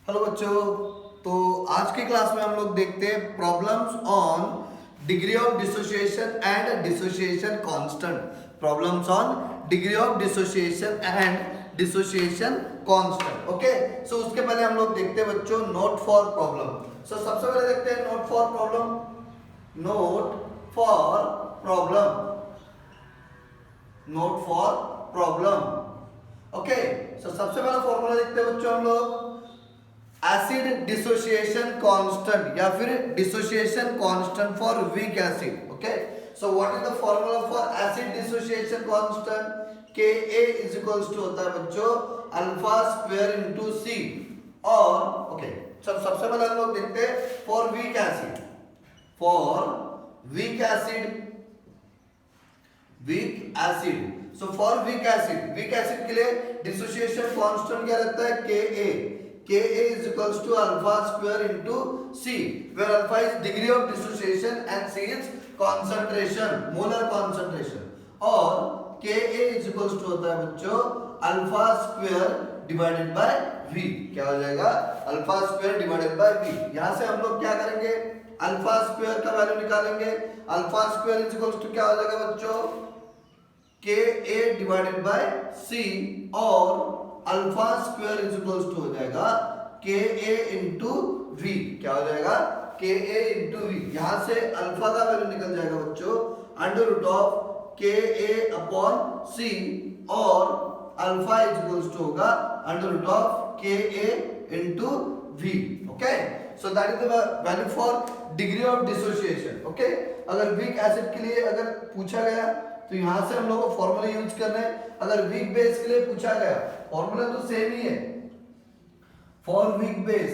Hello बच्चों। तो आज की क्लास में हम लोग देखते हैं problems on degree of dissociation and dissociation constant. Problems on degree of dissociation and dissociation constant. Okay, so उसके पहले हम लोग देखते हैं बच्चों नोट फॉर प्रॉब्लम। सो सबसे पहले देखते हैं note for problem. Note for problem, note for problem. Okay, so सबसे पहला फॉर्मूला देखते हैं बच्चों हम लोग एसिड डिसोसिएशन कांस्टेंट या फिर dissociation constant for weak acid. Okay, so what is the formula for acid dissociation constant? Ka is equals to होता है बच्चों अल्फा स्क्वायर इनटू सी। और ओके, सबसे पहले हम लोग देखते हैं for weak acid. For weak acid, weak acid, so for weak acid के लिए डिसोसिएशन कांस्टेंट क्या रहता है? Ka is equals to alpha square into C, where alpha is degree of dissociation and C is concentration, molar concentration। और Ka is equals to होता है बच्चों alpha square divided by V। क्या हो जाएगा? alpha square divided by V। यहाँ से हम लोग क्या करेंगे? alpha square का वैल्यू निकालेंगे। alpha square is equals to क्या हो जाएगा बच्चों? Ka divided by C और alpha square is equals to हो जाएगा के ए इंटू वी। क्या हो जाएगा? के ए इंटू वी। यहां से अल्फा का वैल्यू निकल जाएगा बच्चों under root of K A upon C और अल्फा इज इक्वल्स टू होगा under root of K A into V. Okay, so that is the value for degree of dissociation. Okay, अगर weak acid के लिए अगर पूछा गया तो यहां से हम लोग को फॉर्मूला यूज करना है। अगर वीक बेस के लिए पूछा गया फॉर्मूला तो सेम ही है for weak base.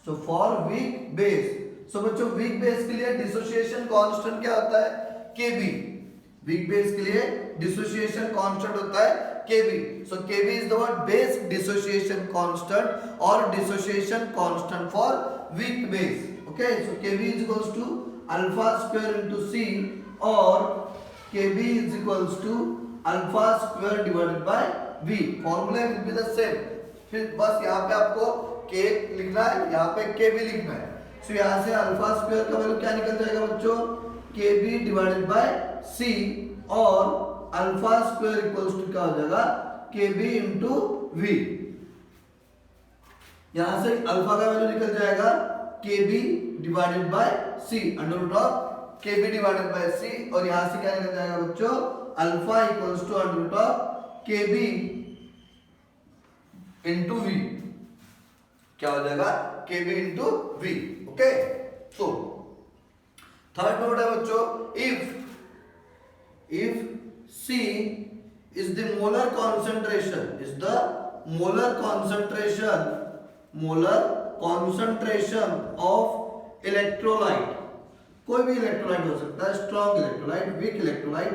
So for weak base, so बच्चों वीक बेस के लिए डिसोसिएशन कांस्टेंट क्या होता है? Kb। वीक बेस के लिए डिसोसिएशन कांस्टेंट होता है Kb। So Kb is the what? Base dissociation constant और dissociation constant for weak base. Okay, so Kb is equals to alpha square into C और Kb is equals to alpha square divided by V। Formula will be the same. फिर बस यहाँ पे आपको K लिखना है, यहाँ पे Kb लिखना है। सो यहाँ से अल्फा स्क्वायर का वैल्यू क्या निकल जाएगा बच्चों? Kb डिवाइडेड बाय C और अल्फा स्क्वायर इक्वल्स टू क्या हो जाएगा? Kb into V। यहाँ से अल्फा का वैल्यू निकल जाएगा Kb divided by C under root of Kb divided by C और यहां से क्या निकल जाएगा बच्चों? Alpha equals to under root of Kb into V। क्या हो जाएगा? Kb into V। Okay, so third note है बच्चों if C is the molar concentration, is the molar concentration of electrolyte। कोई भी इलेक्ट्रोलाइट हो सकता है, स्ट्रॉन्ग इलेक्ट्रोलाइट, वीक इलेक्ट्रोलाइट,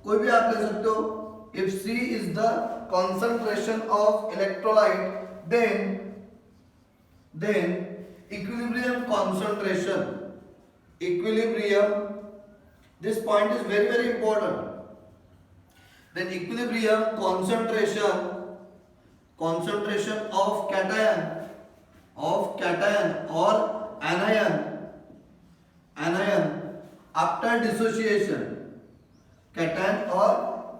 कोई भी आप ले सकते हो। If C is the concentration of electrolyte, then equilibrium concentration, this point is very very important। then equilibrium concentration of cation or anion after dissociation, cation और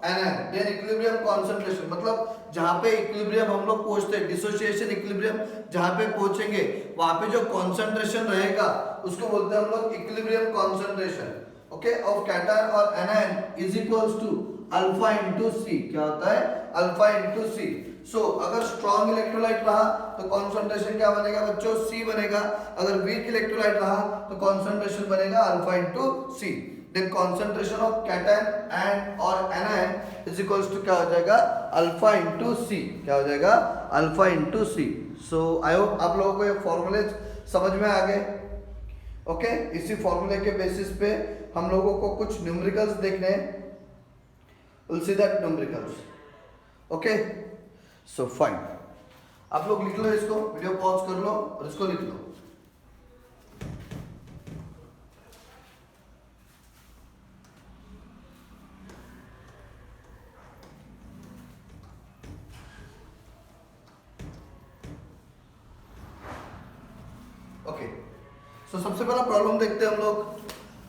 anion, then equilibrium concentration, मतलब जहां पे इक्विलिब्रियम हम लोग पहुंचते हैं, dissociation equilibrium जहां पे पहुंचेंगे वहां पे जो कॉन्सेंट्रेशन रहेगा उसको बोलते हैं हम लोग equilibrium concentration. Okay, of cation और anion is equals to alpha into C. क्या होता है? Alpha into C. सो अगर स्ट्रॉन्ग इलेक्ट्रोलाइट रहा तो कॉन्सेंट्रेशन क्या बनेगा बच्चों? सी बनेगा। अगर वीक इलेक्ट्रोलाइट रहा तो कॉन्सेंट्रेशन बनेगा alpha into C. Then concentration of cation and और एनायन इज इक्वल्स टू क्या हो जाएगा? Alpha into C. क्या हो जाएगा? Alpha into C. So I hope आप लोगों को ये फॉर्मूले समझ में आ गए। ओके, इसी फॉर्मूले के बेसिस पे हम लोगों को कुछ न्यूमेरिकल्स देखने हैं। We'll see that numericals। Okay, so fine, आप लोग लिख लो इसको, वीडियो पॉज कर लो और इसको लिख लो। सो सबसे पहला प्रॉब्लम देखते हैं हम लोग।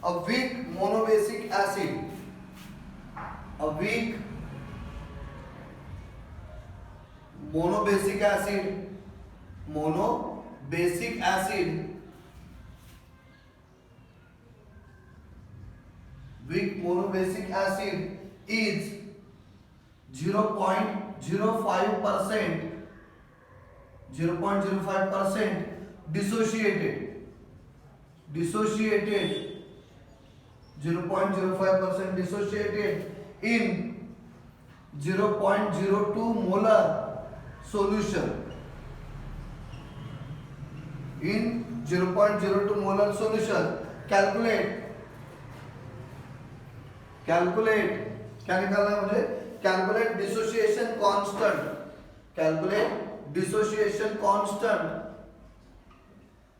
A weak monobasic acid, a weak monobasic acid, monobasic acid, weak monobasic acid is 0.05% dissociated 0.05% dissociated in 0.02 molar solution, in 0.02 molar solution. क्या निकालना है मुझे? Calculate dissociation constant, calculate dissociation constant,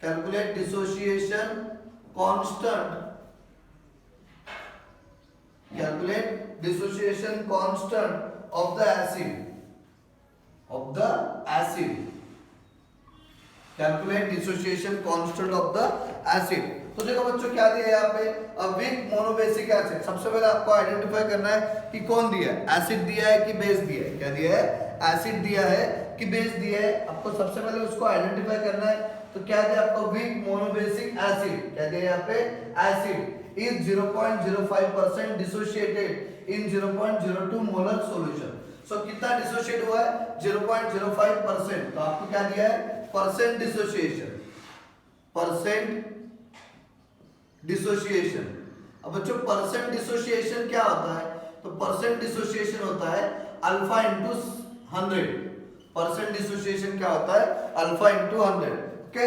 calculate dissociation constant, calculate dissociation constant of the acid, calculate dissociation constant of the acid. तो देखो बच्चों क्या दिया है यहाँ पे, अ वीक मोनोबेसिक एसिड। सबसे पहले आपको आइडेंटिफाई करना है कि कौन दिया है, एसिड दिया है कि बेस दिया है। क्या दिया है? एसिड दिया है कि बेस दिया है। आपको सबसे पहले उसको आइडेंटिफाई करना है। तो क्या दिया आपको? Weak monobasic acid. क्या दिया यहाँ पे? Acid is 0.05% dissociated in 0.02 molar solution. So कितना डिसोसिएट हुआ है? 0.05%। तो आपको क्या दिया है? Percent dissociation, percent dissociation. अब बच्चों परसेंट डिसोसिएशन क्या होता है? तो परसेंट डिसोसिएशन होता है अल्फा इंटू 100। परसेंट डिसोसिएशन क्या होता है? Alpha into 100। Okay,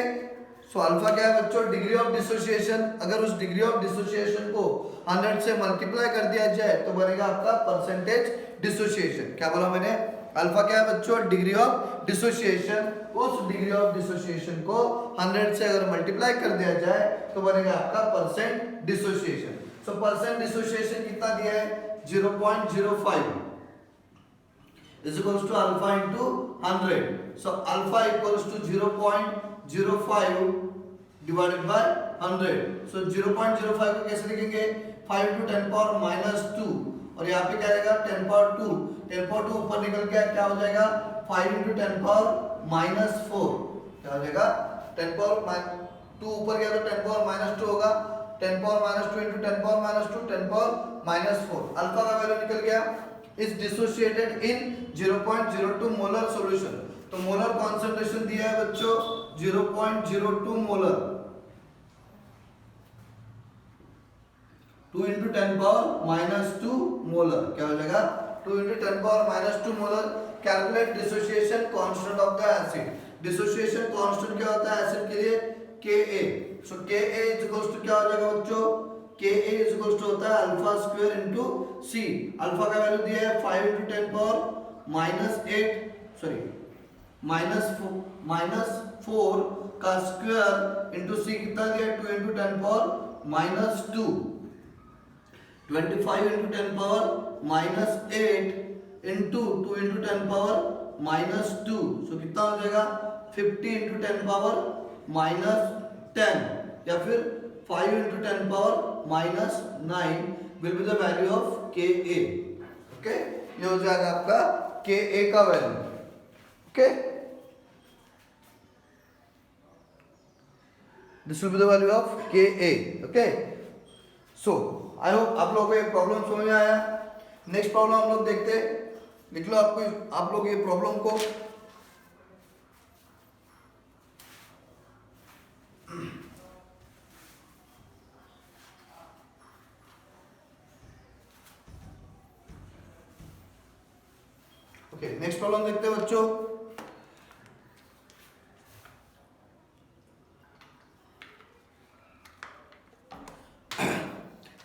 so alpha क्या है बच्चों? Degree of dissociation. अगर उस डिग्री ऑफ डिसोसिएशन को 100 से मल्टीप्लाई कर दिया जाए तो बनेगा आपका परसेंटेज डिसोसिएशन। क्या बोला मैंने? अल्फा क्या है बच्चों? Degree of dissociation. उस डिग्री ऑफ डिसोसिएशन को 100 से अगर मल्टीप्लाई कर दिया जाए तो बनेगा आपका percent dissociation. So percent dissociation कितना दिया है? 0.05 is equals to alpha into 100। So alpha equals to 0.05 divided by 100। So 0.05 को कैसे लिखेंगे? 5 टू 10 पावर -2 और यहाँ पे क्या रहेगा? 10 पावर 2। 10 पावर 2 ऊपर निकल गया, क्या हो जाएगा? 5 इंटू 10 पावर -4। क्या हो जाएगा? 10 पावर 2 ऊपर गया तो 10 पावर -2 होगा। 10 power -2 into 10 power -2, 10 power -4। Alpha का वैल्यू निकल गया। Is dissociated in 0.02 molar solution. तो मोलर कॉन्सेंट्रेशन दिया है बच्चों 0.02 मोलर। 2 into 10 power -2 molar. क्या हो जाएगा? 2 into 10 power -2 molar. Calculate dissociation constant of the acid. Dissociation constant क्या होता है एसिड के लिए? Ka। So Ka is equals to क्या हो जाएगा बच्चों? Ka इज इक्वल्स टू होता है alpha square into C। Alpha का वैल्यू दिया है 5 इंटू 10 पावर -8 सॉरी -4 का स्क्वायर इनटू C कितना दिया है? 2 into 10 power -2। 25 into 10 power -8 into 2 into 10 power -2। सो कितना हो जाएगा? 50 इंटू 10 पावर -10 या फिर 5 into 10 power -9 will be the value of Ka। Okay, ये हो जाएगा आपका Ka का value. Okay, this will be the value of Ka। Okay, so I hope आप लोगों को ये प्रॉब्लम समझ में आया। नेक्स्ट प्रॉब्लम हम लोग देखते हैं। लिख लो आप लोग ये प्रॉब्लम को। ओके, नेक्स्ट प्रॉब्लम देखते हैं बच्चों।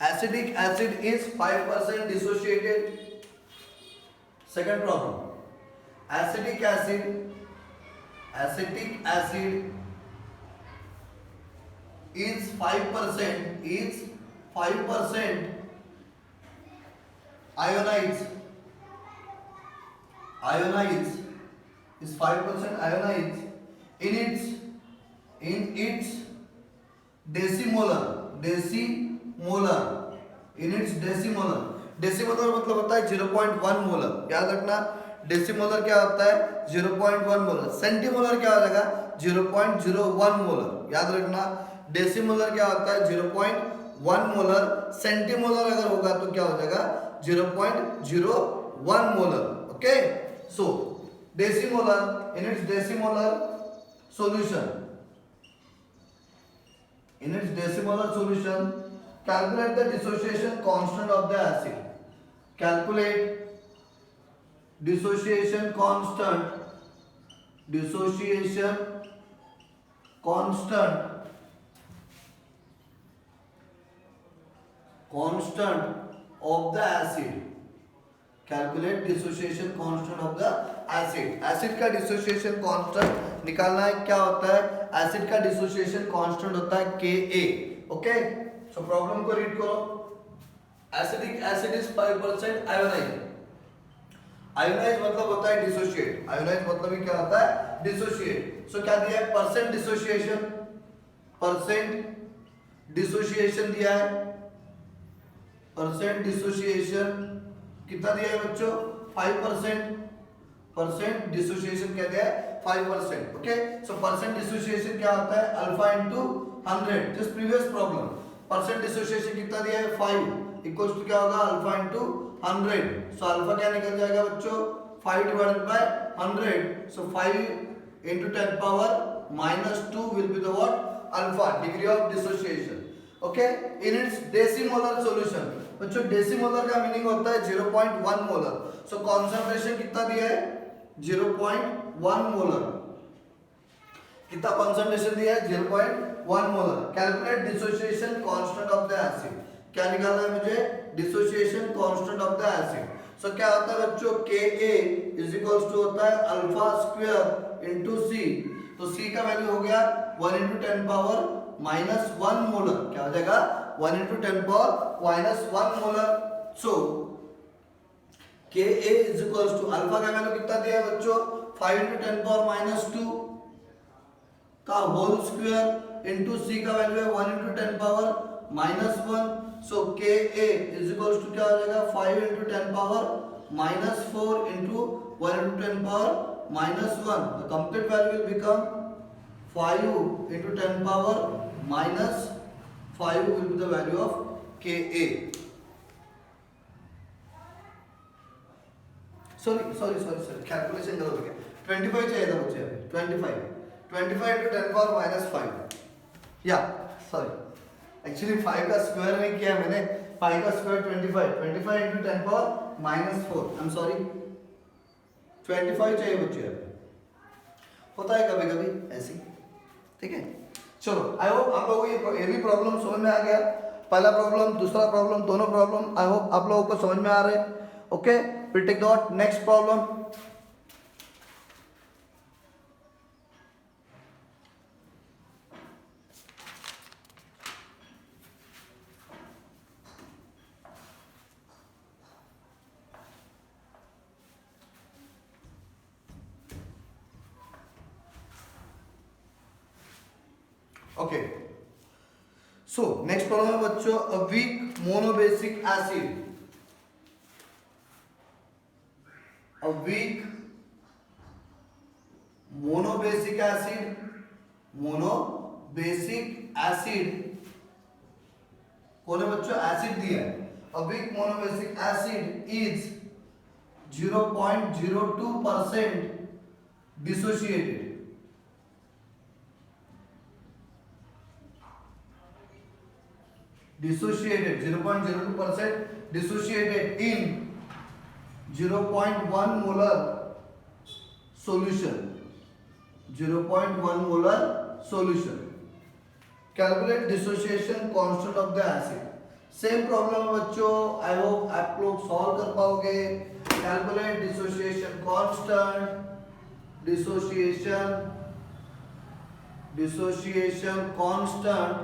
Acidic acid is 5% dissociated. Second problem. Acetic acid is 5% ionized is 5% ionized in its डेसीमोलर, डेसीमोलर, units डेसीमोलर। डेसीमोलर मतलब होता है 0.1 मोलर, याद रखना। डेसीमोलर क्या होता है? 0.1 मोलर। सेंटीमोलर क्या हो जाएगा? 0.01 मोलर, याद रखना। डेसीमोलर क्या होता है? 0.1 मोलर। सेंटीमोलर अगर होगा तो क्या हो जाएगा? 0.01 molar. Okay, so decimolar, units decimolar solution, in its decimal solution calculate the dissociation constant of the acid. Calculate dissociation constant, dissociation constant, constant of the acid. Calculate dissociation constant of the acid. Acid का dissociation constant निकालना है। क्या होता है? Acid का dissociation constant होता है Ka। Okay, so problem को रीड करो। Acidic acid is 5% ionize. Ionize मतलब होता है डिसोशिएट। आयोनाइज मतलब ही क्या होता है? डिसोशिएट। सो क्या दिया है? परसेंट डिसोसिएशन, परसेंट डिसोसिएशन दिया है। परसेंट डिसोसिएशन कितना दिया है बच्चों? 5%। परसेंट डिसोसिएशन क्या दिया है? 5%। ओके, सो परसेंट डिसोसिएशन क्या होता है? Alpha into 100, just previous problem. Percent dissociation कितना दिया है? 5 इक्वल्स टू क्या होगा? Alpha into 100। सो अल्फा क्या निकल जाएगा बच्चों? 5 divided by 100। So 5 into 10 power minus 2 will be the what? Alpha, degree of dissociation. Okay, in its decimolar solution. बच्चों डेसीमोलर का मीनिंग होता है 0.1 मोलर। सो कॉन्सेंट्रेशन कितना दिया है? 0.1 मोलर। कितना कॉन्सेंट्रेशन दिया है? 0.1 molar. Calculate dissociation constant of the acid. क्या निकालना है मुझे? Dissociation constant of the acid. So क्या होता है बच्चों? Ka इज इक्वल्स टू होता है अल्फा स्क्वायर इनटू C। तो C का वैल्यू हो गया 1 into 10 पावर माइनस 1 मोलर। क्या हो जाएगा? 1 into 10 power minus 1 molar. So Ka is equals to alpha का वैल्यू कितना दिया है बच्चों? 5 into 10 पावर माइनस 2 का होल स्क्वायर इनटू C का वैल्यू है 1 into 10 power minus 1। So Ka is equals to क्या हो जाएगा? 5 into 10 power minus 4 into 1 into 10 power minus 1। The complete value will become 5 into 10 power minus 5 will be the value of Ka. sorry calculation गलत हो गया। 25 चाहिए था मुझे अभी। 25 into 10 power minus 5। या सॉरी, एक्चुअली 5 का स्क्वायर नहीं किया मैंने। 5 का square 25 into 10 power minus 4। I am sorry, 25 चाहिए बच्चे अभी। होता है कभी कभी ऐसी, ठीक है। चलो, आई होप आप लोगों को ये भी प्रॉब्लम समझ में आ गया। पहला प्रॉब्लम, दूसरा प्रॉब्लम, दोनों प्रॉब्लम आई होप आप लोगों को समझ में आ रहे हैं। Okay, we'll take the next problem. Okay, so next problem है बच्चों, a weak monobasic acid, a weak monobasic acid, monobasic acid कौन है बच्चों? एसिड दिया है। a weak monobasic acid is 0.02% dissociated, dissociated 0.02% dissociated in 0.1 molar solution, 0.1 molar solution. Calculate dissociation constant of the acid. Same problem है बच्चों, आई hope आप लोग solve कर पाओगे। Calculate dissociation constant, dissociation constant,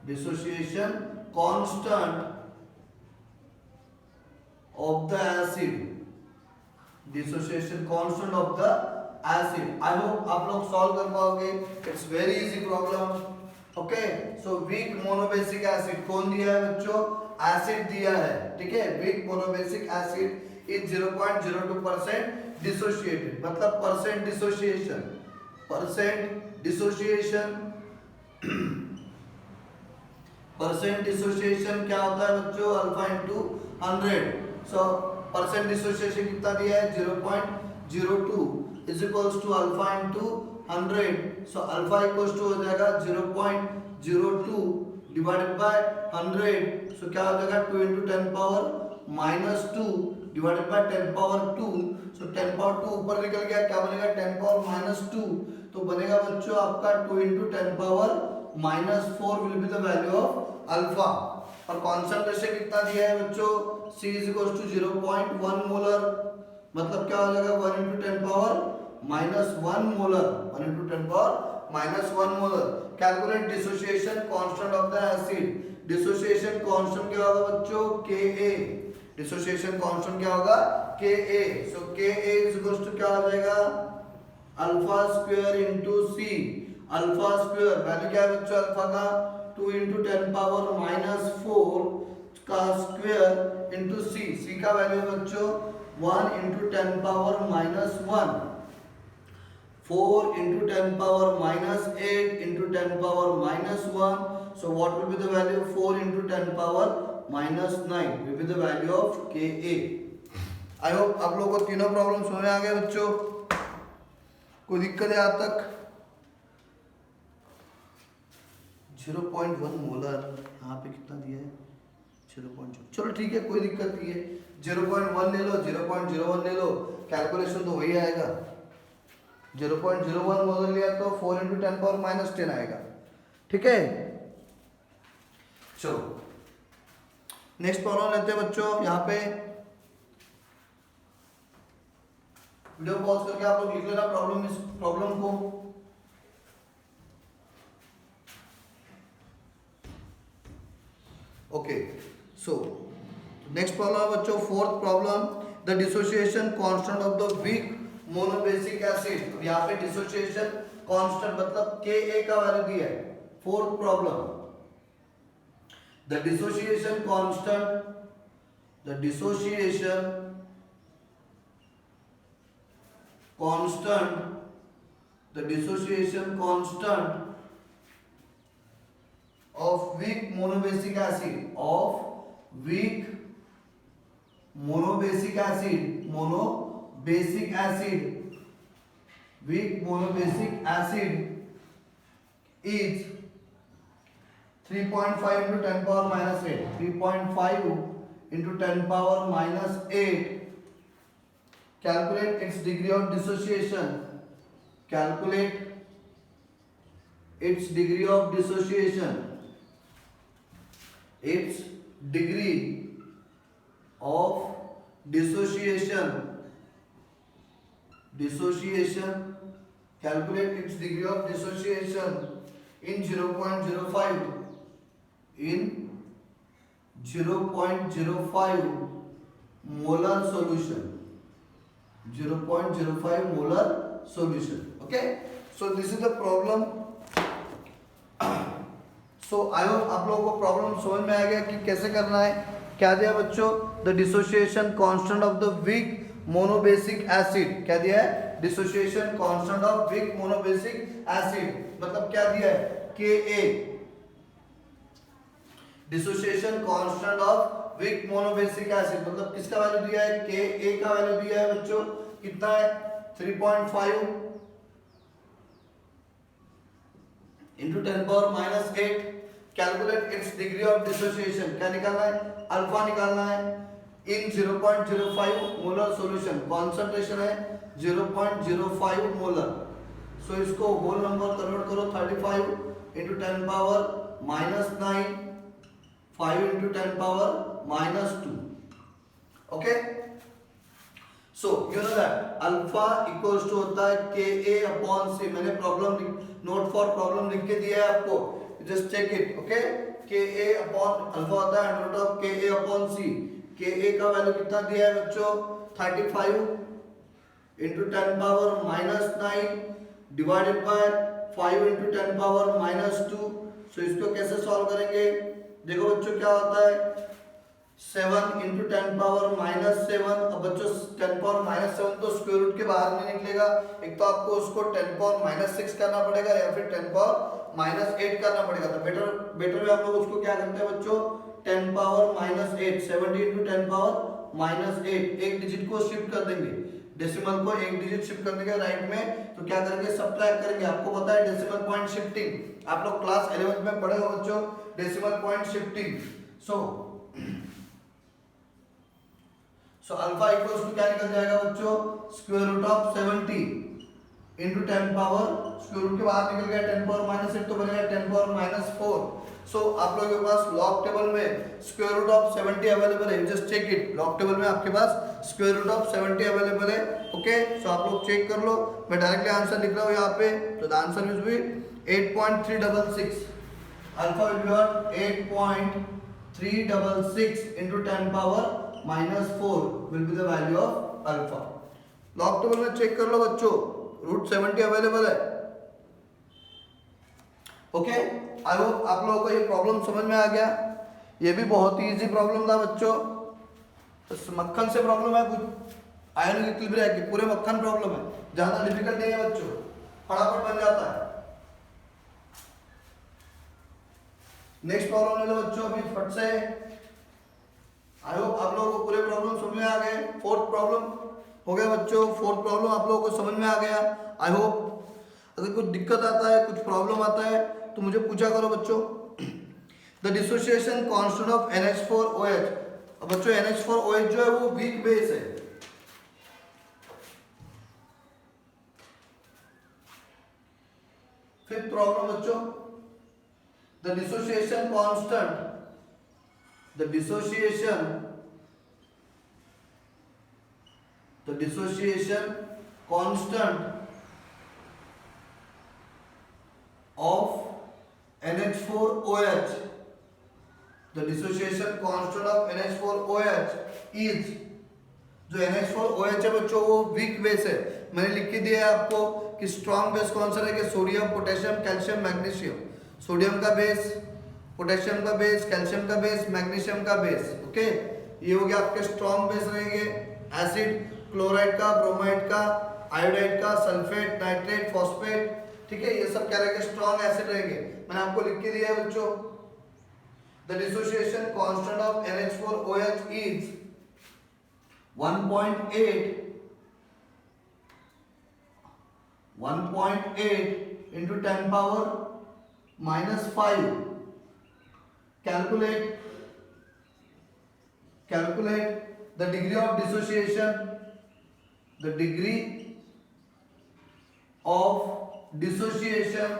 dissociation constant of the acid, dissociation constant of the acid. I hope आप लोग solve कर पाओगे। It's very easy problem. Okay, so weak monobasic acid कौन दिया है बच्चों? एसिड दिया है, ठीक है। Weak monobasic acid is 0.02% dissociated, मतलब percent dissociation, percent dissociation percent dissociation क्या होता है बच्चों? Alpha into 100। So percent dissociation कितना दिया है? 0.02 is equals to alpha into 100। So alpha equals to हो जाएगा 0.02 डिवाइडेड बाय 100। सो क्या हो जाएगा? 2 into 10 power -2 divided bye 10 power 2। सो 10 पावर 2 ऊपर निकल गया, क्या बनेगा? 10 पावर -2, तो बनेगा बच्चों आपका 2 into 10 power -4 will be the value of alpha. और कॉन्सेंट्रेशन कितना दिया है बच्चों? C is equal to 0.1 molar, मतलब क्या हो जाएगा? 1 into 10 power -1 molar, 1 into 10 power -1 molar. Calculate dissociation constant of the acid. Dissociation constant क्या होगा बच्चों? Ka। डिसोसिएशन कांस्टेंट क्या होगा? Ka। So Ka is equal to क्या हो जाएगा? Alpha square into C। Alpha square value क्या है बच्चों अल्फा का? 2 इंटू 10 पावर -4 का स्क्वायर इंटू C का वैल्यू है बच्चों 1 into 10 power -1, 4 into 10 power -8 into 10 power -1। So what will be the value? 4 into 10 power -9 will be the value of Ka। I hope आप लोगों को तीनों प्रॉब्लम समझ में आ गए बच्चों। कोई दिक्कत है आज तक? 0.1 मोलर यहाँ पे कितना दिया है? 0.0। चलो ठीक है, कोई दिक्कत नहीं है। 0.1 ले लो, 0.01 ले लो, कैलकुलेशन तो वही आएगा। 0.01 मोलर लिया तो 4 इंटू 10 पावर -10 आएगा, ठीक है। चलो नेक्स्ट प्रॉब्लम लेते हैं बच्चों। यहाँ पे वीडियो पॉज करके आप लोग लिख लेना प्रॉब्लम, इस प्रॉब्लम को। ओके, सो नेक्स्ट प्रॉब्लम बच्चों, fourth problem, the dissociation constant of the weak monobasic acid. यहाँ पे डिसोसिएशन कांस्टेंट मतलब Ka का वैल्यू दिया है। Fourth problem, the dissociation constant, the dissociation constant, the dissociation constant of weak monobasic acid, of weak monobasic acid, monobasic acid, weak monobasic acid is 3.5 into 10 power -8, 3.5 into 10 power -8. Calculate its degree of dissociation, calculate its degree of dissociation, its degree of dissociation, calculate its degree of dissociation in 0.05, in 0.05 molar solution, 0.05 molar solution. Okay, so this is the problem. So I hope आप लोगों को problem समझ में आ गया कि कैसे करना है। क्या दिया बच्चों? The dissociation constant of the weak monobasic acid. क्या दिया है? Dissociation constant of weak monobasic acid, मतलब क्या दिया है? Ka। Dissociation constant of weak monobasic acid मतलब किसका वैल्यू दिया है? Ka का वैल्यू दिया है बच्चों, कितना है? 3.5 into 10 power -8। Calculate its degree of dissociation, क्या निकालना है? अल्फा निकालना है इन 0.05 मोलर सॉल्यूशन। कॉन्सेंट्रेशन है 0.05 मोलर। सो इसको होल नंबर कन्वर्ट करो, 35 into 10 power -9, 5 into 10 power -2। Okay, so you know that alpha equals to होता है Ka अपॉन C। मैंने प्रॉब्लम नोट फॉर प्रॉब्लम लिख के दिया है आपको, just check it. Okay, Ka upon alpha होता है under root of Ka upon C। Ka का वैल्यू कितना दिया है बच्चों? 35 into 10 power -9 divided by 5 into 10 power -2। सो इसको कैसे सॉल्व करेंगे? देखो बच्चों क्या होता है 7 इंटू 10 पावर माइनस 7। अब बच्चों 10 पावर माइनस 7 तो स्क्वायर रूट के बाहर नहीं निकलेगा, एक तो आपको उसको 10 पावर माइनस 6 करना पड़ेगा या फिर 10 पावर माइनस 8 करना पड़ेगा। तो बेटर में हम लोग उसको क्या करते हैं बच्चों 10 power minus 8 70 into 10 power minus 8 एक डिजिट को शिफ्ट कर देंगे, डेसिमल को एक डिजिट शिफ्ट करने के राइट में, तो क्या करेंगे सब्ट्रैक्ट करेंगे। आपको पता है डेसिमल पॉइंट शिफ्टिंग, आप लोग क्लास 11th में पढ़े हो बच्चों decimal point shifting. So alpha equals to क्या निकल जाएगा बच्चों square root of 70 into 10 power square root के बाहर निकल गया 10 पावर माइनस 8 तो बनेगा 10 पावर माइनस 4। सो आप लोगों के पास लॉग टेबल में स्क्वायर रूट ऑफ 70 अवेलेबल है, just check it. Log table में आपके पास स्क्वायर रूट ऑफ 70 अवेलेबल है। ओके सो आप लोग चेक कर लो, मैं डायरेक्टली आंसर लिख रहा हूँ यहाँ पे। तो the answer will be 8.366। Alpha will be 8.366 into 10 power minus 4 will be the value of alpha. Log table में चेक कर लो बच्चों, रूट 70 अवेलेबल है। ओके आई होप आप लोगों को ये प्रॉब्लम समझ में आ गया। ये भी बहुत ही इजी प्रॉब्लम था बच्चों, तो मक्खन से प्रॉब्लम है, कुछ आयन इक्विलिब्रियम की पूरे मक्खन प्रॉब्लम है, ज्यादा डिफिकल्ट नहीं है बच्चों, फटाफट बन जाता है। नेक्स्ट प्रॉब्लम ले लो बच्चों अभी फट से। आई होप आप लोगों को पूरे प्रॉब्लम समझ में आ गए। फोर्थ प्रॉब्लम हो गया बच्चों, फोर्थ प्रॉब्लम आप लोगों को समझ में आ गया। आई होप अगर कुछ दिक्कत आता है कुछ प्रॉब्लम आता है तो मुझे पूछा करो बच्चों। The dissociation constant of NH4OH। अब बच्चों NH4OH जो है वो वीक बेस है। फिफ्थ प्रॉब्लम बच्चों, the dissociation constant the dissociation constant of NH4OH, the dissociation constant of NH4OH is, जो NH4OH है बच्चों वो वीक बेस है। मैंने लिख के दिया है आपको कि स्ट्रॉन्ग बेस कौन सा रहेगा, sodium potassium calcium magnesium. Sodium का बेस, पोटेशियम का बेस, कैल्शियम का बेस, मैग्नीशियम का बेस। ओके ये हो गया आपके स्ट्रॉन्ग बेस रहेंगे। एसिड क्लोराइड का, ब्रोमाइड का, आयोडाइड का, सल्फेट, नाइट्रेट, फॉस्फेट, ठीक है ये सब क्या रहेंगे स्ट्रॉन्ग एसिड रहेंगे। मैंने आपको लिख के दिया है बच्चों the dissociation constant of NH4OH is 1.8 into 10 power minus 5. Calculate the degree of dissociation. The degree of dissociation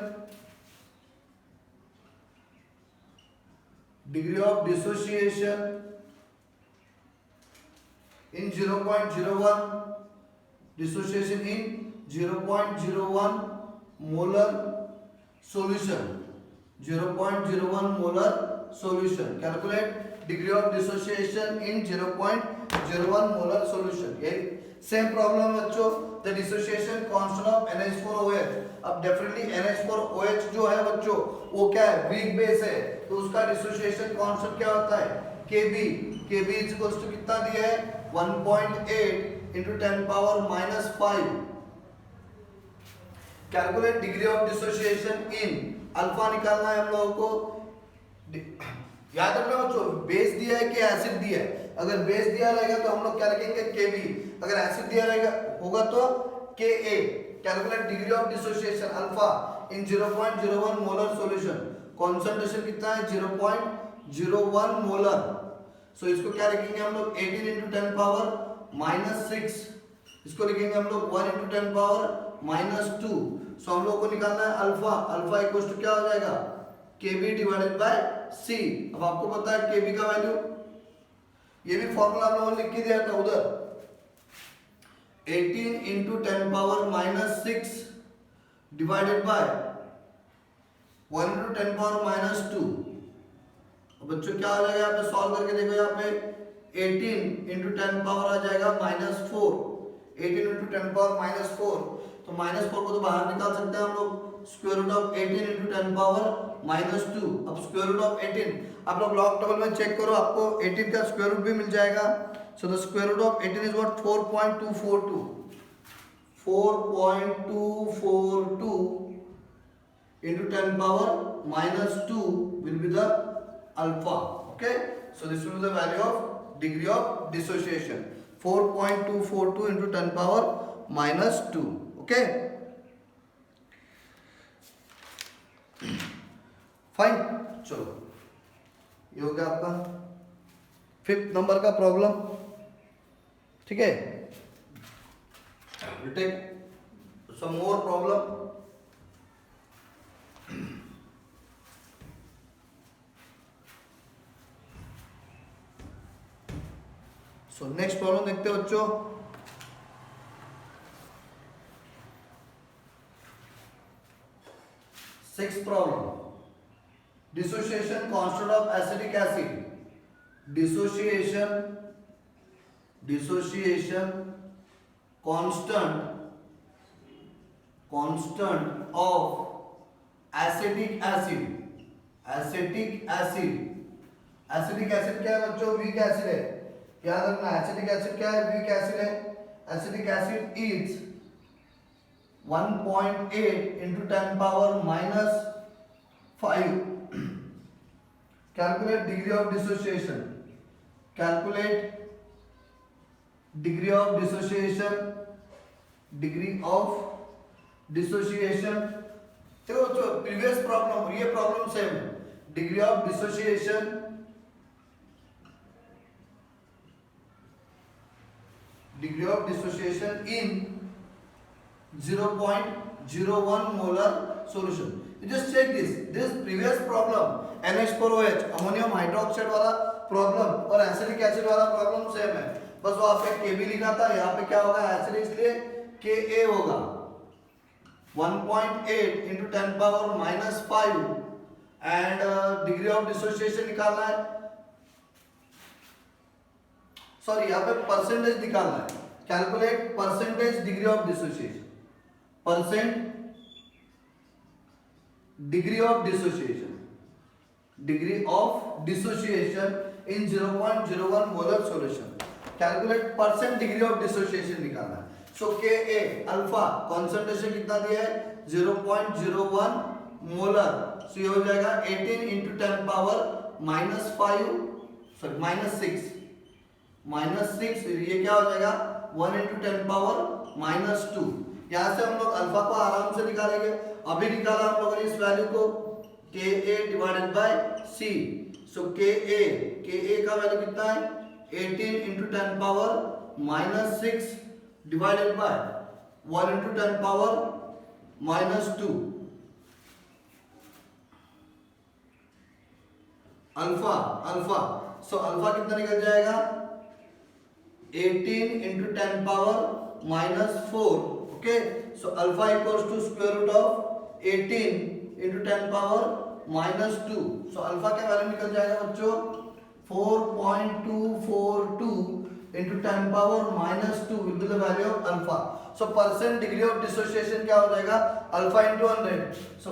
in 0.01, dissociation in 0.01 molar solution. 0.01 molar solution. Calculate degree of dissociation in 0.01 molar solution. ये same problem बच्चों, the dissociation constant of NH4OH। अब definitely NH4OH जो है बच्चों वो क्या है weak base है, तो उसका डिसोसिएशन कांस्टेंट क्या होता है Kb। Kb is equals to कितना दिया है 1.8 into 10 power minus 5. Calculate degree of dissociation in, alpha निकालना है हम लोगों को। याद रखना बच्चों बेस दिया है कि एसिड दिया है। अगर बेस दिया रहेगा तो हम लोग क्या रखेंगे Kb, अगर एसिड दिया रहेगा होगा तो Ka। Calculate degree of dissociation alpha in 0.01 molar solution. Concentration कितना है 0.01 मोलर। सो इसको क्या लिखेंगे हम लोग 18 into 10 पावर माइनस 6, इसको लिखेंगे हम लोग 1 into 10 पावर माइनस 2। सो हम लोग को निकालना है अल्फा। अल्फा इक्वल टू क्या हो जाएगा Kb डिवाइडेड बाय C। अब आपको पता है Kb का वैल्यू, ये भी फॉर्मूला हम लोगों ने लिख के दिया था उधर 18 into 10 power minus 6 divided by 1 into 10 power minus 2। बच्चों क्या आ जाएगा यहाँ पे सॉल्व करके देखो, यहाँ पे 18 into 10 पावर आ जाएगा माइनस 4 18 इंटू 10 पावर माइनस 4, तो माइनस 4 को तो बाहर निकाल सकते हैं हम लोग, square root of 18 into 10 power minus 2। अब स्क्वायर रूट ऑफ 18 आप लोग लॉग टेबल में चेक करो, आपको 18 का स्क्वायर रूट भी मिल जाएगा। So the square root of 18 is what 4.242 into 10 power minus 2 will be the alpha. Okay, so this will be the value of degree of dissociation, 4.242 into 10 power minus 2. Okay, fine. चलो ये हो गया आपका 5th number का problem. ठीक है, we'll take some more problem. So next problem देखते हैं बच्चों। Sixth problem, dissociation constant of acetic acid, dissociation constant of acetic acid क्या है बच्चों? वीक एसिड है, याद रखना। एसिटिक एसिड क्या है? वीक एसिड है। Acetic acid is 1.8 into 10 power minus 5. Calculate degree of dissociation. Calculate degree of dissociation. देखो जो प्रीवियस प्रॉब्लम ये प्रॉब्लम सेम है। Degree of dissociation in 0.01 molar solution. You just check this previous problem NH4OH ammonium hydroxide वाला problem और acetic acid वाला problem same है, बस वहां पे Kb लिखा था, यहाँ पे क्या होगा? एसिड इसलिए Ka होगा। 1.8 into 10 power minus 5 and degree of dissociation निकालना है, सॉरी यहाँ पे परसेंटेज निकालना है। Calculate percentage degree of dissociation, degree of dissociation in 0.01 molar solution. Calculate percent degree of dissociation निकालना है। सो Ka अल्फा कॉन्सेंट्रेशन कितना दिया है? 0.01 मोलर। सो ये हो जाएगा 18 into 10 पावर माइनस 6, ये क्या हो जाएगा? 1 into 10 पावर माइनस 2। यहाँ से हम लोग अल्फा को आराम से निकालेंगे। अभी निकाला हम लोगों ने इस वैल्यू को Ka divided by C। So Ka का वैल्यू कितना है? 18 into 10 power minus 6 divided by 1 into 10 power minus 2। Alpha so alpha कितना निकल जाएगा? 18 into 10 power minus 4। Okay, so alpha equals to square root of 18 into 10 power minus 2। So alpha का value निकल जाएगा बच्चों 4.242 into 10 power minus 2 will be the value of alpha. So percent degree of dissociation क्या हो जाएगा? Alpha into 100। So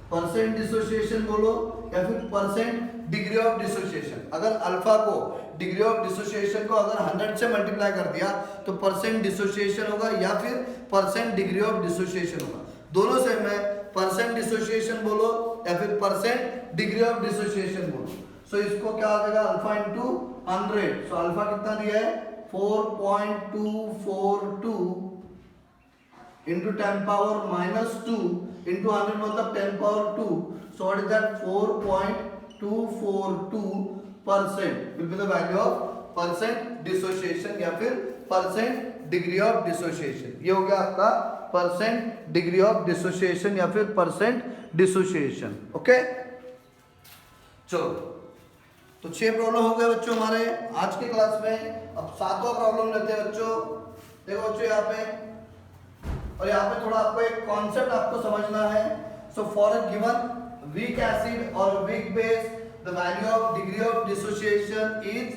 percent dissociation बोलो या फिर परसेंट डिग्री ऑफ डिसोसिएशन। अगर अल्फा को डिग्री ऑफ डिसोसिएशन को अगर 100 से मल्टीप्लाई कर दिया तो परसेंट डिसोसिएशन होगा या फिर परसेंट डिग्री ऑफ डिसोसिएशन होगा, दोनों सेम है। परसेंट डिसोसिएशन बोलो या फिर परसेंट डिग्री ऑफ डिसोसिएशन बोलो। सो इसको क्या हो जाएगा? Alpha into 100। सो अल्फा कितना दिया है? 4.242 into 10 power minus 2 into 100 मतलब 10 power 2. So what is that? 4.242% will be the value of percent dissociation या फिर percent degree of dissociation। ये हो गया आपका percent degree of dissociation या फिर percent dissociation। ओके, चलो तो 6 प्रॉब्लम हो गए बच्चों हमारे आज के क्लास में। अब 7वां प्रॉब्लम लेते हैं बच्चों। देखो बच्चों यहाँ पे, और यहाँ पे थोड़ा आपको एक कॉन्सेप्ट आपको समझना है। So for a given weak acid और weak base the the value of degree of dissociation is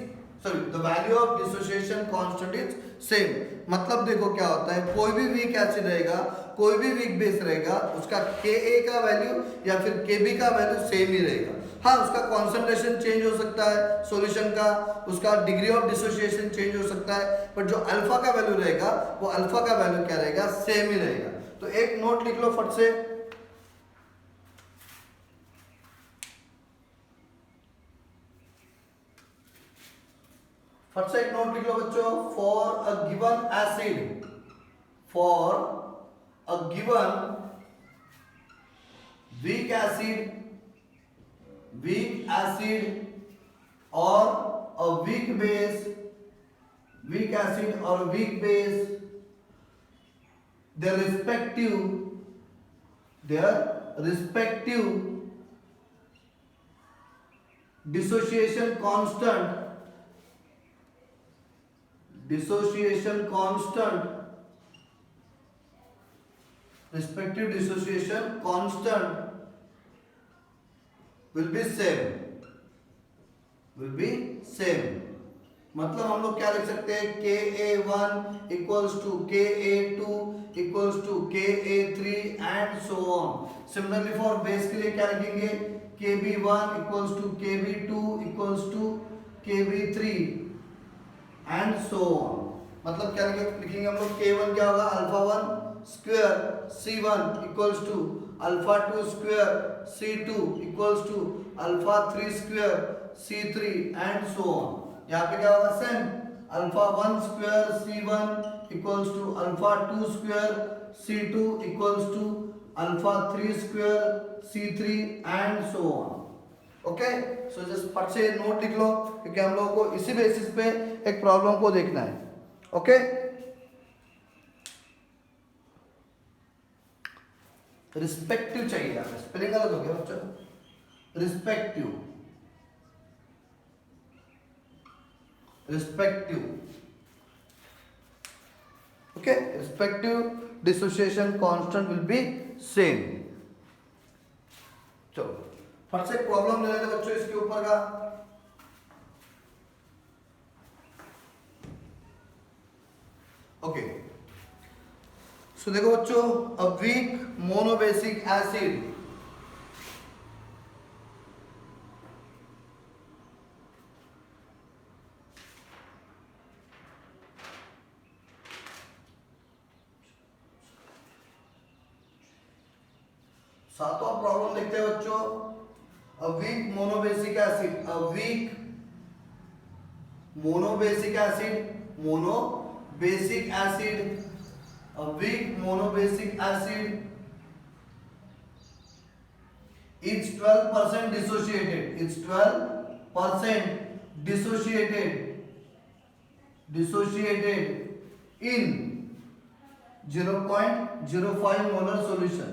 the value of dissociation constant is same. मतलब देखो क्या होता है, कोई भी वीक एसिड रहेगा, कोई भी वीक बेस रहेगा, उसका Ka का वैल्यू या फिर Kb का वैल्यू सेम ही रहेगा. हाँ, उसका कॉन्सेंट्रेशन चेंज हो सकता है सॉल्यूशन का, उसका डिग्री ऑफ डिसोसिएशन चेंज हो सकता है, बट जो अल्फा का वैल्यू रहेगा वो अल्फा का वैल्यू क्या रहेगा, सेम ही रहेगा. तो एक नोट लिख लो फट से. फट से एक नोट लिख लो बच्चों. For a given acid, for a given weak acid or a weak base, weak acid or weak base, their respective dissociation constant respective dissociation constant will be same. मतलब हम लोग क्या लिख सकते हैं, Ka1 equals to Ka2 equals to Ka3 and so on. Similarly for base के लिए क्या लिखेंगे, Kb1 equals to Kb2 equals to Kb3 and so on. मतलब क्या लिखेंगे हम लोग, K1 क्या होगा, alpha 1 square C1 equals to alpha 2 square C2 equals to alpha 3 square C3 and so on. यहाँ पे क्या होगा, same alpha 1 square C1 equals to alpha 2 square C2 equals to alpha 3 square C3 and so on. Okay, so just फट से note लिख लो, क्योंकि हम लोगों को इसी बेसिस पे एक प्रॉब्लम को देखना है. ओके, रिस्पेक्टिव चाहिए, यहाँ पे स्पेलिंग गलत हो गया बच्चों. Respective okay, respective dissociation constant will be same. चलो फट से प्रॉब्लम ले लेते बच्चों इसके ऊपर का. ओके, सो देखो बच्चों, अ वीक मोनोबेसिक एसिड सातवां प्रॉब्लम देखते हैं बच्चों. A weak monobasic acid, a weak monobasic acid, a weak monobasic acid is 12% dissociated. It's 12% dissociated in 0.05 molar solution.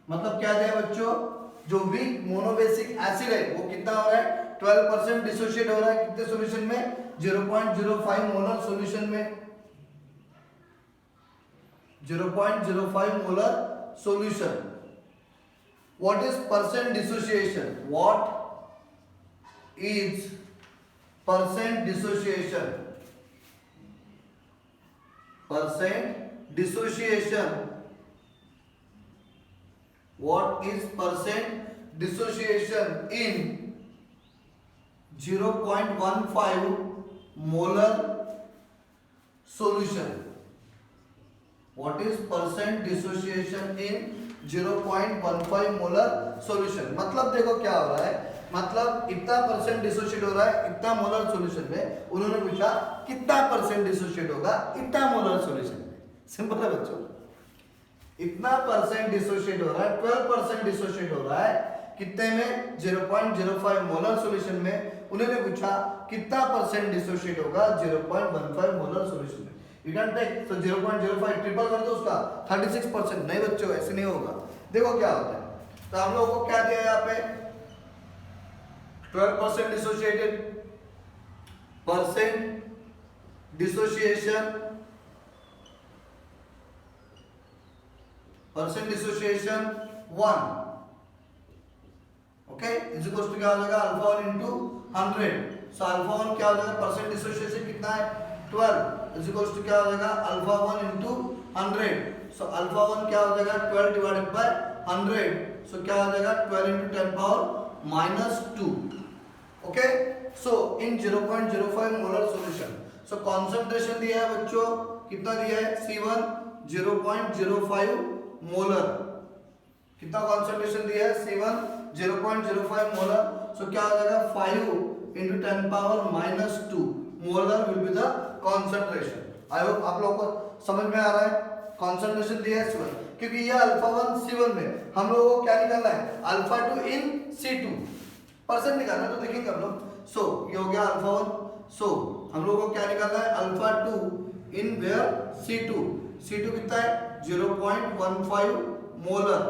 मतलब क्या दिया बच्चों, जो वीक मोनोबेसिक एसिड है वो कितना हो रहा है, 12% डिसोशिएट हो रहा है. कितने सॉल्यूशन में, 0.05 मोलर सॉल्यूशन में. 0.05 molar solution. What is percent dissociation? What is percent dissociation? Percent dissociation. What is percent dissociation in 0.15 molar solution? What is percent dissociation in 0.15 molar solution? मतलब देखो क्या हो रहा है, मतलब इतना परसेंट डिसोशिएट हो रहा है इतना मोलर सॉल्यूशन में. उन्होंने पूछा कितना परसेंट डिसोशिएट होगा इतना मोलर सॉल्यूशन में. सिंपल है बच्चों, इतना परसेंट डिसोशिएट हो रहा है, 12% डिसोशिएट हो रहा है कितने में, 0.05 मोलर सॉल्यूशन में. उन्होंने पूछा कितना परसेंट डिसोशिएट होगा 0.15 मोलर सॉल्यूशन में. You can take so 0.05 triple कर दो उसका 36%. नहीं बच्चों, ऐसे नहीं होगा. देखो क्या होता है, तो हम लोगों को क्या दिया यहाँ पे, 12% dissociated, percent dissociation, percent dissociation 1. Okay, is equal to क्या हो जाएगा अल्फा 1 इंटू 100। सो अल्फा 1 क्या हो जाएगा, परसेंट डिसोसिएशन कितना है 12, इज इक्वल टू क्या हो जाएगा अल्फा 1 इंटू 100। सो अल्फा 1 क्या हो जाएगा 12 डिवाइडेड बाय 100। सो क्या हो जाएगा 12 इंटू 10 पावर माइनस 2। ओके, सो इन 0.05 मोलर सॉल्यूशन, सो कंसंट्रेशन दिया है बच्चों, कितना दिया है C1 0.05 मोलर, कितना कंसंट्रेशन दिया है C1 0.05 मोलर। सो क्या हो जाएगा 5 into 10 power minus 2 molar will be the concentration. I hope आप लोगों को समझ में आ रहा है। कंसंट्रेशन दिया है C1, क्योंकि ये अल्फा 1 C1 में हम लोगों को क्या निकालना है अल्फा 2 इन C2 परसेंट निकालना है, तो देखेंगे हम लोग। सो ये हो गया अल्फा 1। सो हम लोगों को क्या निकालना है alpha 2 in where C2। C2 कितना है 0.15 मोलर।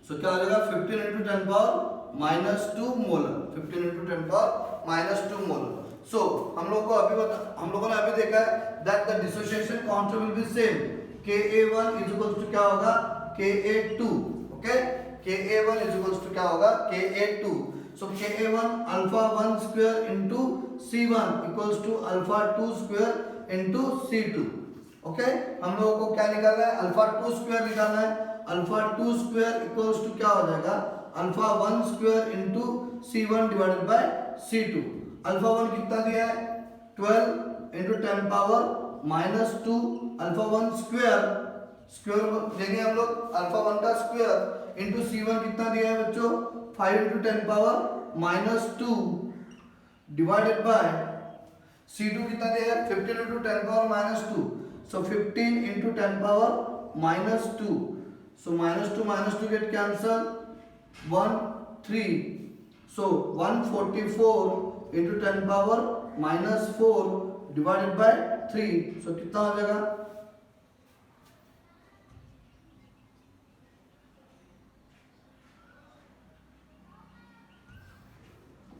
सो क्या हो जाएगा 15 into 10 power minus 2 molar, 15 into 10 power minus 2 molar. So हम लोगों ने अभी देखा है that the dissociation constant will be same, Ka1 is equal to क्या होगा Ka2। Okay, Ka1 is equal to क्या होगा Ka2। So Ka1 alpha 1 square into C1 equals to alpha 2 square into C2। Okay, हम लोगों को क्या निकालना है अल्फा 2 स्क्वायर निकालना है। अल्फा 2 स्क्वायर इक्वल्स टू क्या हो जाएगा alpha 1 square into C1 divided by C2। Alpha 1 कितना दिया है 12 into 10 power minus 2 alpha 1 square, square लेंगे हम लोग अल्फा 1 का स्क्वायर इंटू C1 कितना दिया है बच्चों 5 into 10 power minus 2 divided by C2 कितना दिया है 15 into 10 power minus 2। So 15 into 10 power minus 2। So minus two get cancel 1 3। So 144 into 10 power minus 4 divided by 3। So कितना हो जाएगा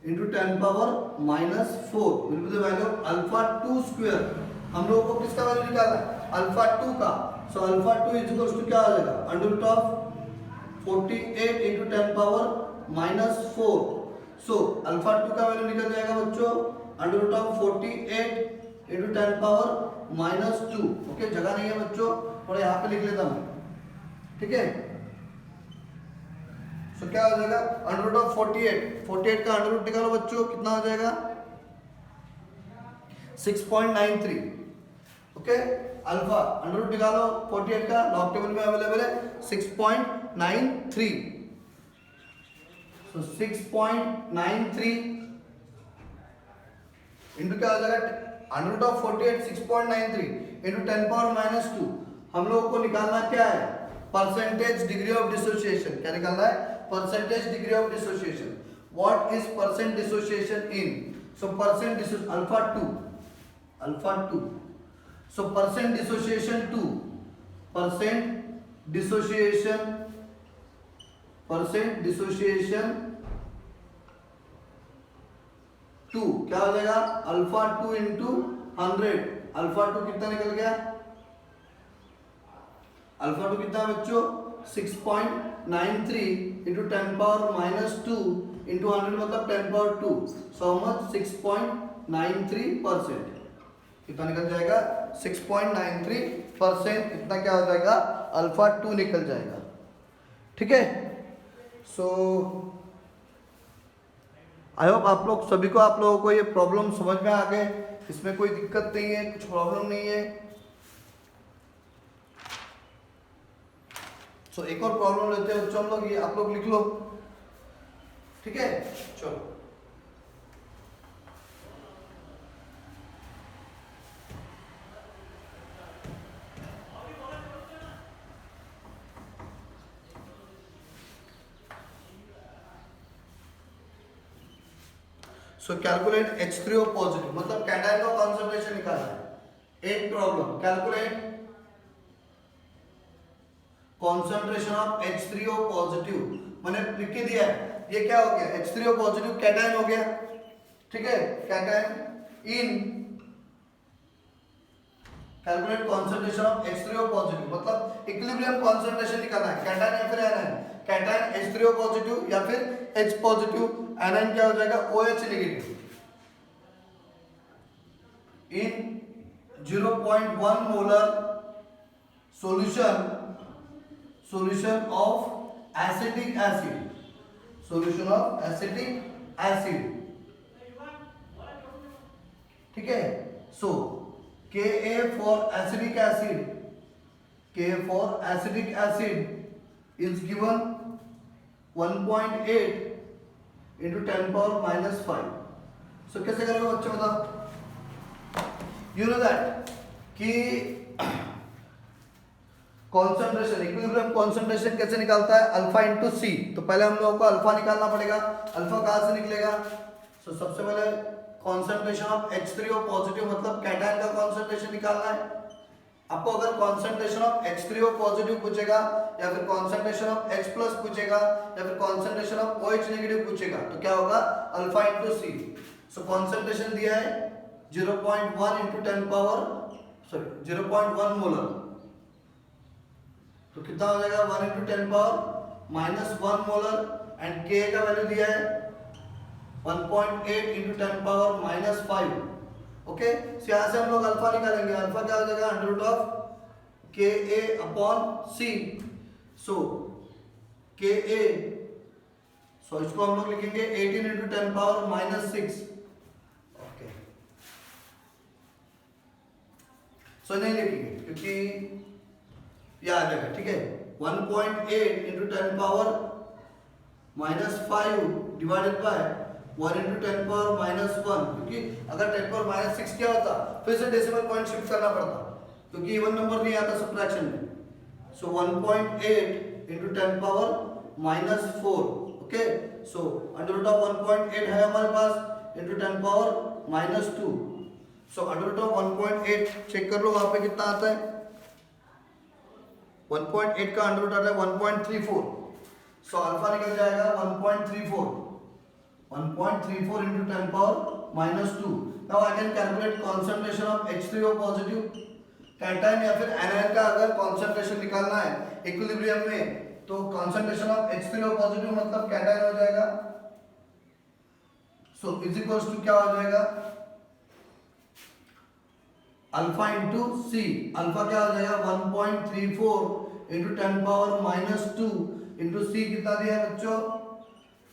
into 10 power minus 4 will be the value of alpha 2 square. हम लोगों को किसका वैल्यू निकालना है अल्फा 2 का। So alpha 2 is equal to क्या आ जाएगा under root of 48 into 10 power minus 4। So alpha 2 का वैल्यू निकल जाएगा बच्चों under root of 48 into 10 power minus 2। Okay, जगह नहीं है बच्चों, थोड़ा यहाँ पे लिख लेता हूँ, ठीक है। सो क्या हो जाएगा अंडर रूट ऑफ 48 का अंडर रूट निकालो बच्चों, कितना हो जाएगा 6.93। ओके, अल्फा अंडर रूट निकालो 48 का, लॉग टेबल में अवेलेबल है 6.93। सो 6.93 इंटू क्या हो जाएगा under root of 48 6.93 into 10 power minus 2। हम लोगों को निकालना क्या है परसेंटेज डिग्री ऑफ डिसोसिएशन। क्या निकालना है percentage degree of dissociation. What is percent dissociation in, so percent dissociation alpha 2। So percent dissociation 2 क्या हो जाएगा अल्फा 2 इंटू 100। अल्फा 2 कितना निकल गया अल्फा 2 कितना बच्चों 6.93 इंटू 10 पावर माइनस 2 इंटू 100 मतलब 10 पावर 2। So much 6.93%। कितना निकल जाएगा 6.93%। इतना क्या हो जाएगा अल्फा 2 निकल जाएगा, ठीक है। सो आई होप आप लोगों को ये प्रॉब्लम समझ में आ गए, इसमें कोई दिक्कत नहीं है, कुछ प्रॉब्लम नहीं है। सो एक और प्रॉब्लम लेते हैं बच्चों हम लोग, ये आप लोग लिख लो, ठीक है। चलो सो कैलकुलेट H3O पॉजिटिव, मतलब कैटायन का कंसंट्रेशन निकालना है। एक problem calculate concentration of H3O positive, मैंने लिख के दिया है। ये क्या हो गया H3O पॉजिटिव कैटायन हो गया, ठीक है। Cation in calculate concentration of H3O positive, मतलब इक्विलिब्रियम कंसंट्रेशन निकालना है कैटायन या फिर एनायन। कैटायन H3O पॉजिटिव या फिर H पॉजिटिव, एनायन क्या हो जाएगा OH negative. In 0.1 molar solution of acetic acid, ठीक है। सो Ka for acetic acid is given 1.8 into 10 power minus 5। सो कैसे करोगे बच्चे बताओ। यू नो दैट कि कॉन्सेंट्रेशन, इक्विलिब्रियम कॉन्सेंट्रेशन कैसे निकालता है, अल्फा इंटू सी। तो पहले हम लोगों को अल्फा निकालना पड़ेगा। अल्फा कहाँ से निकलेगा? सो सबसे पहले कॉन्सेंट्रेशन ऑफ H3O पॉजिटिव मतलब कैटायन का कॉन्सेंट्रेशन निकालना है आपको। अगर कॉन्सेंट्रेशन ऑफ H3O पॉजिटिव पूछेगा या फिर कॉन्सेंट्रेशन ऑफ H प्लस पूछेगा या फिर कॉन्सेंट्रेशन ऑफ OH नेगेटिव पूछेगा तो क्या होगा, अल्फा इंटू सी। सो कॉन्सेंट्रेशन दिया है 0.1 इंटू 10 पावर 0.1 मोलर, तो कितना हो जाएगा 1 into 10 power minus 1 molar. And K का वैल्यू दिया है 1.8 इंटू 10 पावर माइनस 5। ओके, सो यहाँ से हम लोग अल्फा निकालेंगे। अल्फा क्या हो जाएगा under root of Ka upon C। So Ka, so इसको हम लोग लिखेंगे 18 into 10 power minus 6। Okay, so नहीं लिखेंगे क्योंकि ये आ जाएगा, ठीक है। 1.8 into 10 power minus 5 divided by 1 into 10 power minus 1, क्योंकि अगर 10 पावर माइनस 6 क्या होता फिर से डेसिमल पॉइंट शिफ्ट करना पड़ता क्योंकि इवन नंबर नहीं आता सब्ट्रैक्शन में। So 1.8 into 10 power minus 4। Okay, so under root of 1.8 है हमारे पास into 10 power minus 2। So under root of 1.8 check कर लो वहां पे कितना आता है। 1.8 का अंडर रूट आता है 1.34। सो अल्फा निकल जाएगा 1.34 into 10 power minus 2। Now I can calculate concentration of H3O positive cation या फिर एनायन का अगर concentration निकालना है इक्विलिब्रियम में तो concentration of H3O positive मतलब कैटायन हो जाएगा। So is equals to क्या हो जाएगा, अल्फा इंटू सी। अल्फा क्या हो जाएगा 1.34 इंटू 10 पावर माइनस 2 इंटू सी कितना दिया है बच्चों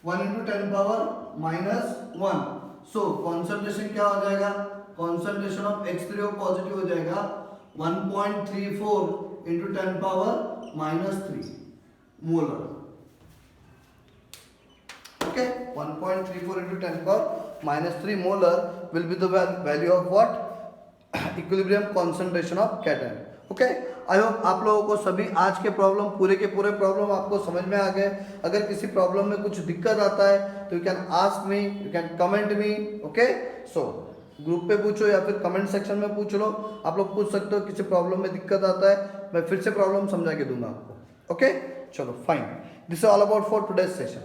1 इंटू 10 पावर माइनस 1। सो कॉन्सेंट्रेशन क्या हो जाएगा, कॉन्सेंट्रेशन ऑफ H3O पॉजिटिव हो जाएगा 1.34 into 10 power minus 3 molar. Okay, 1.34 into 10 power minus 3 molar will be the value of what, equilibrium concentration of cation. Okay, I hope आप लोगों को सभी आज के प्रॉब्लम पूरे के पूरे प्रॉब्लम आपको समझ में आ गए। अगर किसी प्रॉब्लम में कुछ दिक्कत आता है तो you can ask me, you can comment me. Okay, so group पे पूछो या फिर कमेंट सेक्शन में पूछ लो। आप लोग पूछ सकते हो किसी प्रॉब्लम में दिक्कत आता है, मैं फिर से प्रॉब्लम समझा के दूंगा आपको। ओके, चलो fine, this is all about for today's session.